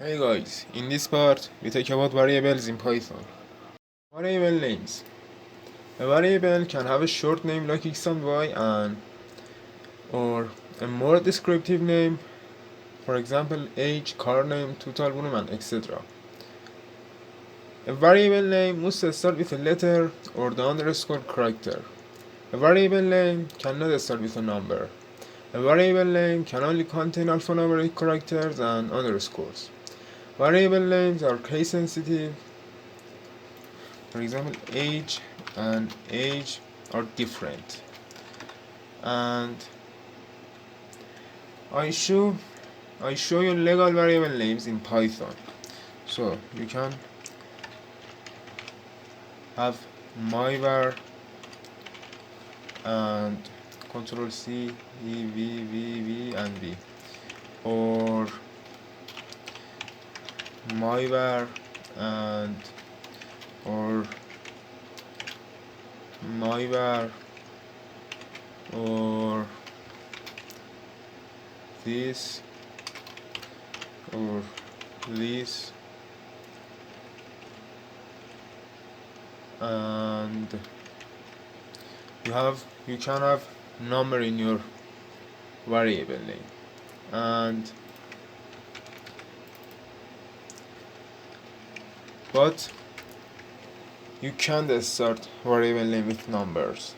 Hey guys, in this part we talk about variables in Python. Variable names. A variable can have a short name like x and y and or a more descriptive name, for example age, car name, total volume and etc. A variable name must start with a letter or the underscore character. A variable name cannot start with a number. A variable name can only contain alphanumeric characters and underscores. Variable names are case sensitive. For example, age are different. And I show I show you legal variable names in Python. So you can have myvar and control C, E, V and V, or myvar and or myvar or this or this, and you can have number in your variable name, and but you can't start variable name with numbers.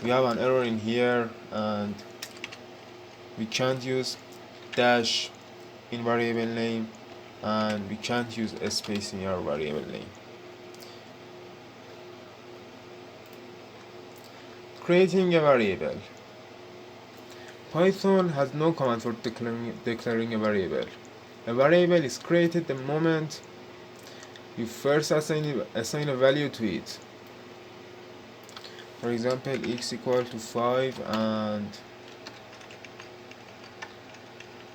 We have an error in here, and we can't use dash in variable name, and we can't use a space in our variable name. Creating a variable. Python has no command for declaring a variable. A variable is created the moment you first assign a value to it. For example, x equal to 5 and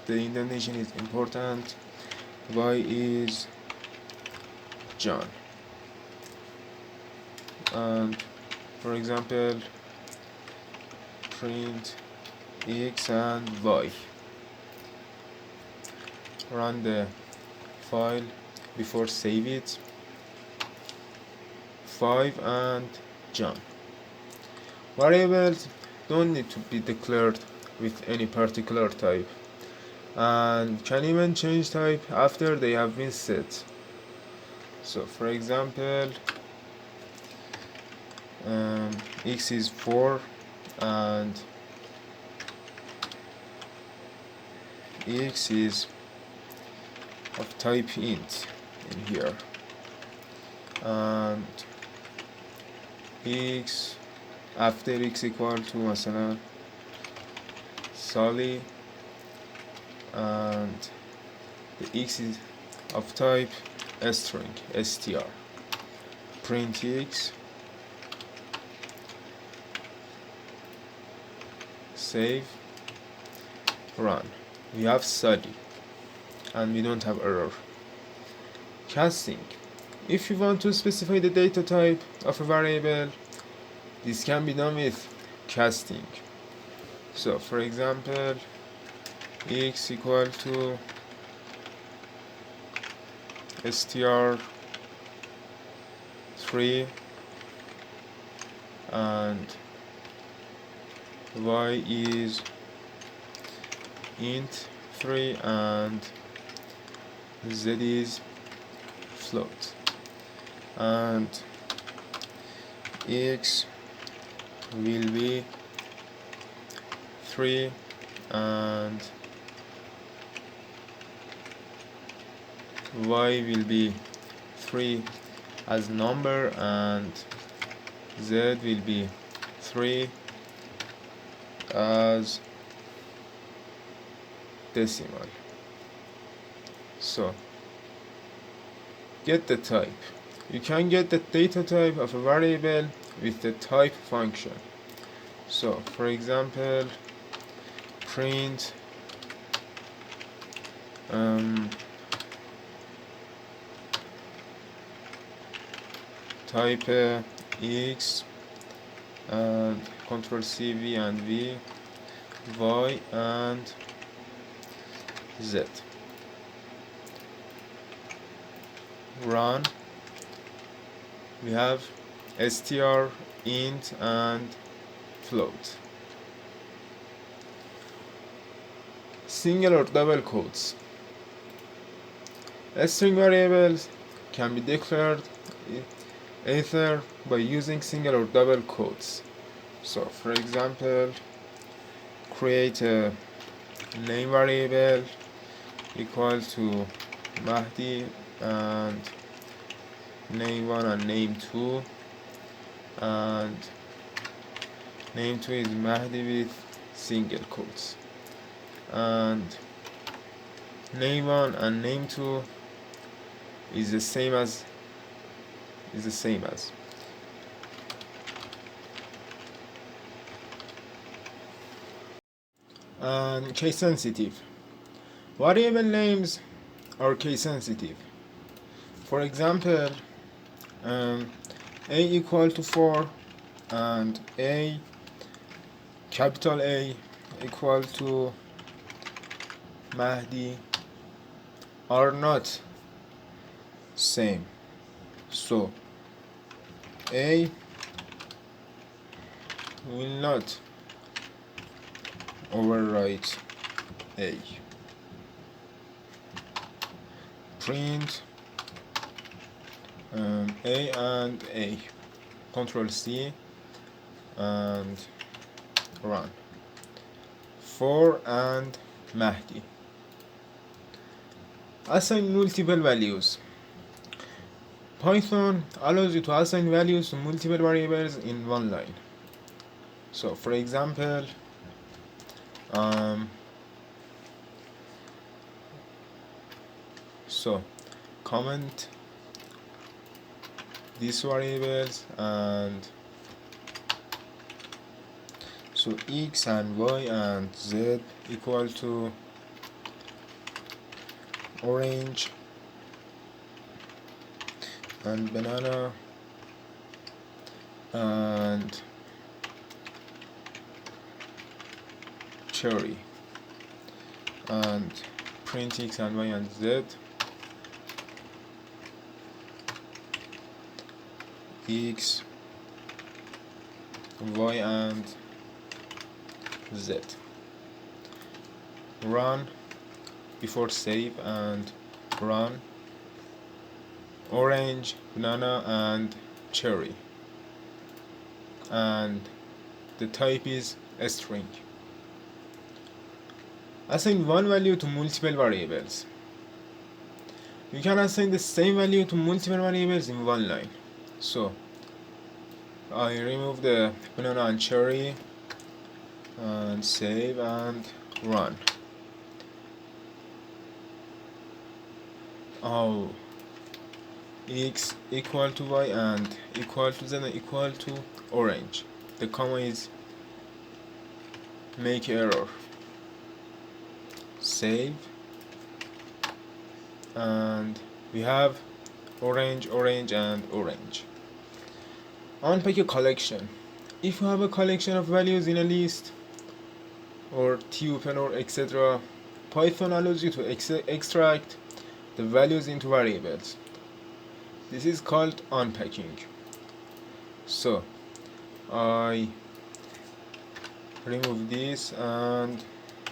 the indentation is important. Y is John. And for example, print x and y. Run the file before save it. 5 and John. Variables don't need to be declared with any particular type, and can even change type after they have been set. So for example, x is 4 and x is of type int in here, and x after x equal to مثلا Sally, and the x is of type string str. Print x, save, run. We have Sally and we don't have error. Casting. If you want to specify the data type of a variable, this can be done with casting. So for example, x equal to str3 and y is int 3 and z is float, and x will be 3 and y will be 3 as number and z will be 3 as decimal. So get the type. You can get the data type of a variable with the type function. So for example, print type x and control C, V and V, y and z. run. We have str, int, and float. Single or double quotes. String variables can be declared either by using single or double quotes. So for example, create a name variable equal to Mahdi and name1 and name2, and name2 is Mahdi with single quotes, and name1 and name2 is the same as and case sensitive. Variable names are case sensitive. For example, a equal to 4 and capital A equal to Mahdi are not same. So A will not overwrite A. Print A and A. Control C and run. 4 and Mahdi. Assign multiple values. Python allows you to assign values to multiple variables in one line. So for example, comment these variables, and so x and y and z equal to orange and banana and cherry, and print x and y and z, x, y and z. Run before save and run. Orange, banana and cherry, and the type is a string. Assign one value to multiple variables. You can assign the same value to multiple variables in one line. So I remove the banana and cherry and save and run. X equal to y and equal to z and equal to orange. The comma is make error. Save, and we have orange, orange and orange. Unpack a collection. If you have a collection of values in a list or tuple or etc., Python allows you to extract the values into variables. This is called unpacking. So I remove this, and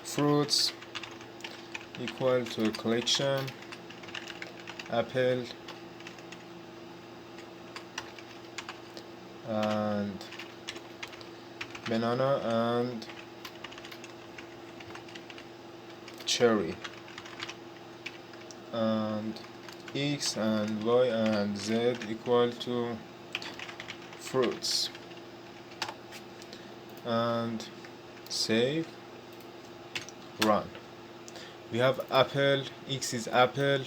fruits equal to a collection, apple and banana and cherry, and x and y and z equal to fruits, and save, run. We have apple, x is apple,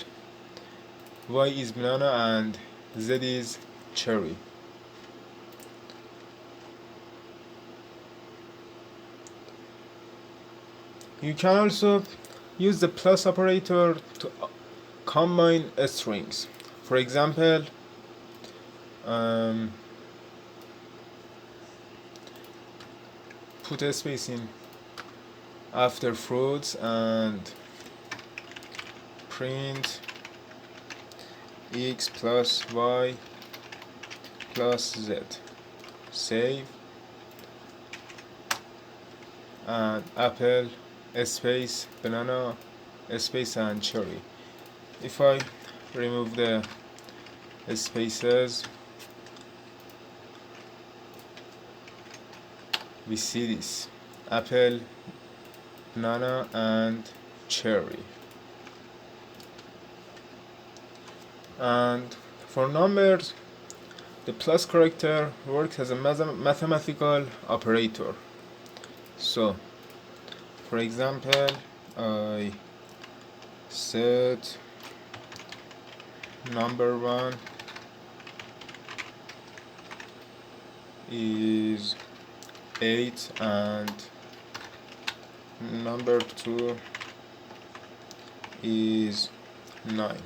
y is banana and z is cherry. You can also use the plus operator to combine strings. For example, put a space in after fruits and print x plus y plus z. Save. And apple space banana space and cherry. If I remove the spaces, we see this apple, banana and cherry. And for numbers, the plus character works as a mathematical operator. So for example, I set number 1 is 8 and number 2 is 9,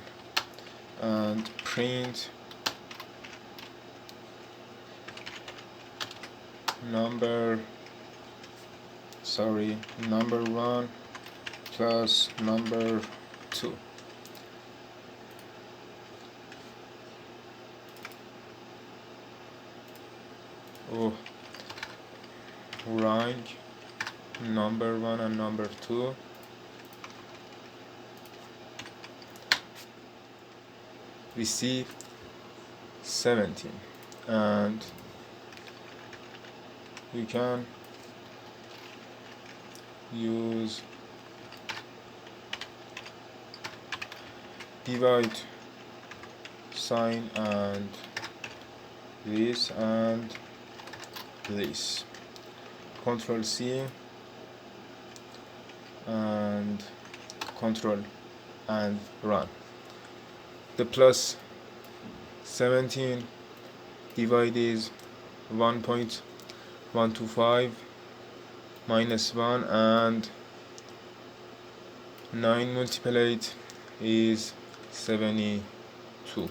and print number 1 plus number 2. Rank number 1 and number 2. We see 17, and we can use divide sign and this and this. Control C and control and run. The plus 17 divide is 1.125 minus 1, and 9 multiplied is 72.